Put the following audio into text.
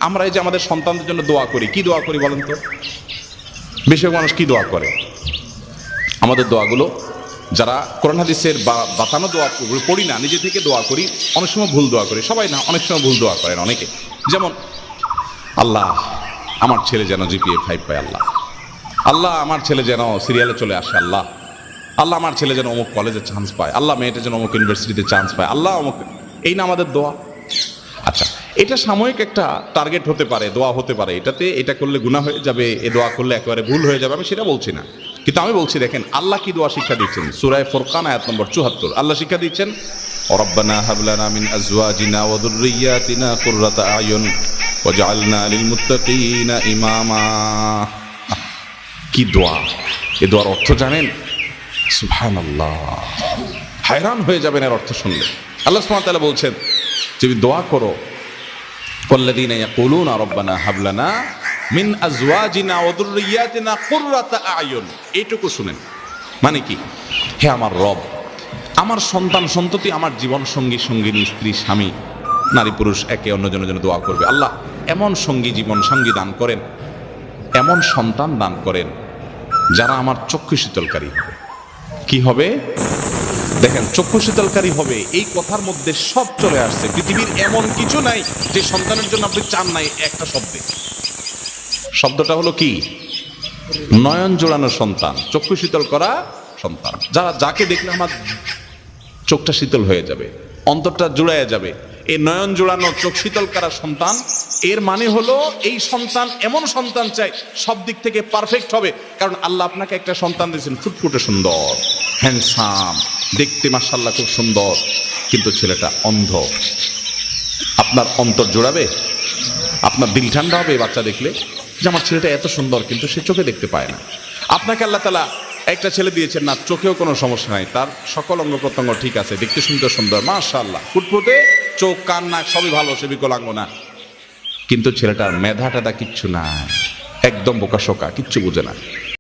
আমরা এই যে আমাদের সন্তানদের জন্য দোয়া করি, কি দোয়া করি বলেন তো? বেশিরভাগ মানুষ কি দোয়া করে? আমাদের দোয়াগুলো যারা কোরআন হাদিসের বাতানো দোয়া পড়ি না, নিজে থেকে দোয়া করি, অনেক সময় ভুল দোয়া করি। সবাই না, অনেক সময় ভুল দোয়া করেন অনেকে। যেমন আল্লাহ আমার ছেলে যেন জিপিএ 5 পায়, আল্লাহ আল্লাহ আমার ছেলে যেন সিরিয়ালে চলে আসে, আল্লাহ আল্লাহ আমার ছেলে যেন অমুক কলেজে চান্স পায়, আল্লাহ মেয়েটা যেন অমুক ইউনিভার্সিটিতে চান্স পায়, আল্লাহ অমুক। এই না আমাদের দোয়া। আচ্ছা, এটা সাময়িক একটা টার্গেট হতে পারে, দোয়া হতে পারে, এটাতে এটা করলে গুনাহ হয়ে যাবে, এ দোয়া করলে একেবারে ভুল হয়ে যাবে, আমি সেটা বলছি না। কিন্তু আমি বলছি দেখেন আল্লাহ কি দোয়া শিক্ষা দিচ্ছেন। সূরা ফুরকান আয়াত নম্বর 74 আল্লাহ শিক্ষা দিচ্ছেন, রব্বানা হাব লানা মিন আজওয়াজিনা ওয়া যুররিয়াতিনা কুররাতা আয়ুন ওয়াজআলনা লিল মুত্তাকিনা ইমামা। কি দোয়া! এই দোয়ার অর্থ জানেন? সুবহানাল্লাহ, হায়রান হয়ে যাবেন এর অর্থ শুনলে। আল্লাহ সুবহানাহু ওয়া তাআলা বলছেন যে দোয়া করো, ওয়াল্লাযীনা ইয়াকুলুনা রব্বানা হাব লানা মিন আজওয়াজিনা ওয়া যুররিয়াতিনা কুররাতা আয়ুন। এইটুকু শুনেন, মানে কি? হে আমার রব, আমার সন্তান সন্ততি, আমার জীবন সঙ্গী সঙ্গিনী, স্ত্রী স্বামী, নারী পুরুষ একে অন্যজনের জন্য দোয়া করবে। আল্লাহ এমন সঙ্গী জীবন সঙ্গী দান করেন, এমন সন্তান দান করেন যারা আমার চক্ষু শীতলকারী হবে। কি হবে? দেখেন, চক্ষু শীতলকারী হবে, এই কথার মধ্যে সব চলে আসছে। পৃথিবীর এমন কিছু নাই যে সন্তানের জন্য আপনি চান নাই একটা শব্দে। শব্দটা হলো কি? নয়ন জোড়ানো সন্তান, চক্ষু শীতল করা সন্তান। যাকে দেখলে আমার চোখটা শীতল হয়ে যাবে, অন্তরটা জুড়াইয়া যাবে। এই নয়ন জোড়ানো চোখ শীতল করা সন্তান, এর মানে হলো এই সন্তান এমন সন্তান চাই সব দিক থেকে পারফেক্ট হবে। কারণ আল্লাহ আপনাকে একটা সন্তান দিয়েছেন ফুটফুটে সুন্দর, হ্যান্ডসাম, দেখতে মাশাআল্লাহ খুব সুন্দর, কিন্তু ছেলেটা অন্ধ। আপনার অন্তর জোড়াবে? আপনার দিল ঠান্ডা হবে বাচ্চা দেখলে যে আমার ছেলেটা এত সুন্দর কিন্তু সে চোখে দেখতে পায় না। আপনাকে আল্লাহ তাআলা একটা ছেলে দিয়েছেন না, চোখেও কোনো সমস্যা নাই, তার সকল অঙ্গ প্রত্যঙ্গ ঠিক আছে, দেখতে শুনতে সুন্দর, মাশাআল্লাহ, ফুটফুটে, চোখ কান নাক সবই ভালো, সে বিকলাঙ্গ না, কিন্তু ছেলেটার মেধা টেধা কিচ্ছু নাই, একদম বোকাশোকা, কিচ্ছু বুঝে না।